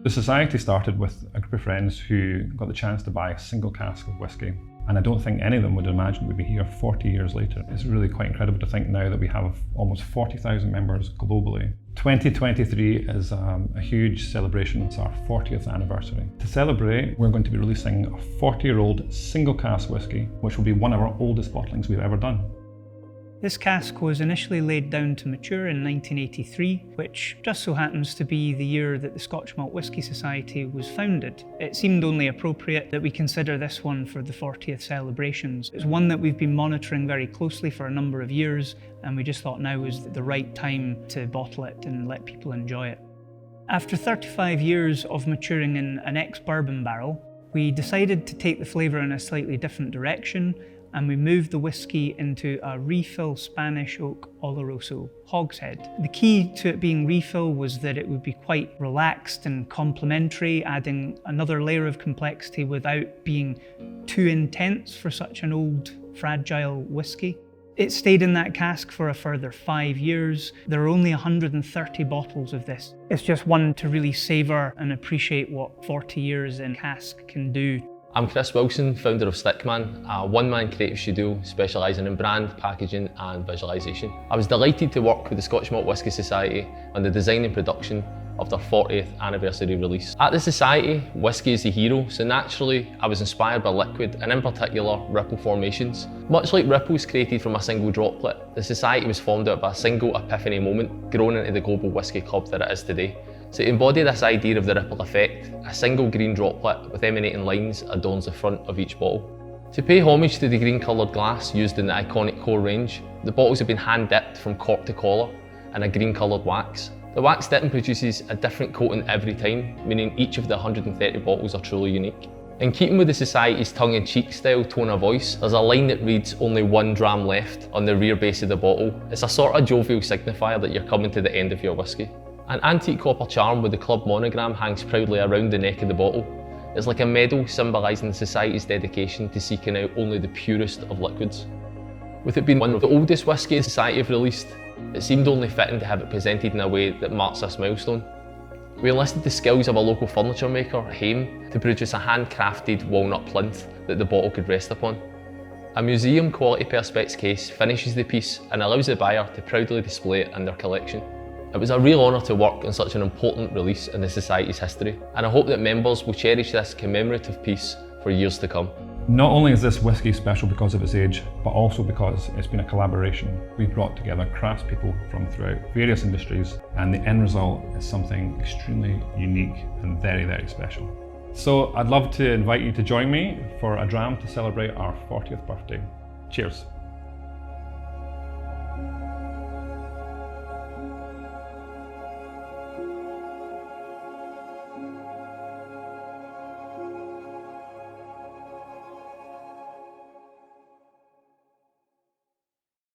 The society started with a group of friends who got the chance to buy a single cask of whisky. And I don't think any of them would imagine we'd be here 40 years later. It's really quite incredible to think now that we have almost 40,000 members globally. 2023 is a huge celebration. It's our 40th anniversary. To celebrate, we're going to be releasing a 40-year-old single cask whisky, which will be one of our oldest bottlings we've ever done. This cask was initially laid down to mature in 1983, which just so happens to be the year that the Scotch Malt Whisky Society was founded. It seemed only appropriate that we consider this one for the 40th celebrations. It's one that we've been monitoring very closely for a number of years, and we just thought now was the right time to bottle it and let people enjoy it. After 35 years of maturing in an ex-bourbon barrel, we decided to take the flavour in a slightly different direction, and we moved the whisky into a refill Spanish oak Oloroso hogshead. The key to it being refill was that it would be quite relaxed and complementary, adding another layer of complexity without being too intense for such an old, fragile whisky. It stayed in that cask for a further 5 years. There are only 130 bottles of this. It's just one to really savour and appreciate what 40 years in cask can do. I'm Chris Wilson, founder of Stickman, a one-man creative studio specialising in brand, packaging and visualisation. I was delighted to work with the Scotch Malt Whisky Society on the design and production of their 40th anniversary release. At the Society, whisky is the hero, so naturally I was inspired by liquid and in particular ripple formations. Much like ripples created from a single droplet, the Society was formed out of a single epiphany moment grown into the global whisky club that it is today. So to embody this idea of the ripple effect, a single green droplet with emanating lines adorns the front of each bottle. To pay homage to the green coloured glass used in the iconic core range, the bottles have been hand dipped from cork to collar in a green coloured wax. The wax dipping produces a different coating every time, meaning each of the 130 bottles are truly unique. In keeping with the Society's tongue-in-cheek style tone of voice, there's a line that reads "only 1 dram left" on the rear base of the bottle. It's a sort of jovial signifier that you're coming to the end of your whisky. An antique copper charm with the club monogram hangs proudly around the neck of the bottle. It's like a medal symbolising the Society's dedication to seeking out only the purest of liquids. With it being one of the oldest whisky the Society have released, it seemed only fitting to have it presented in a way that marks this milestone. We enlisted the skills of a local furniture maker, Haim, to produce a handcrafted walnut plinth that the bottle could rest upon. A museum quality perspex case finishes the piece and allows the buyer to proudly display it in their collection. It was a real honour to work on such an important release in the Society's history, and I hope that members will cherish this commemorative piece for years to come. Not only is this whisky special because of its age, but also because it's been a collaboration. We've brought together craftspeople from throughout various industries, and the end result is something extremely unique and very, very special. So I'd love to invite you to join me for a dram to celebrate our 40th birthday. Cheers.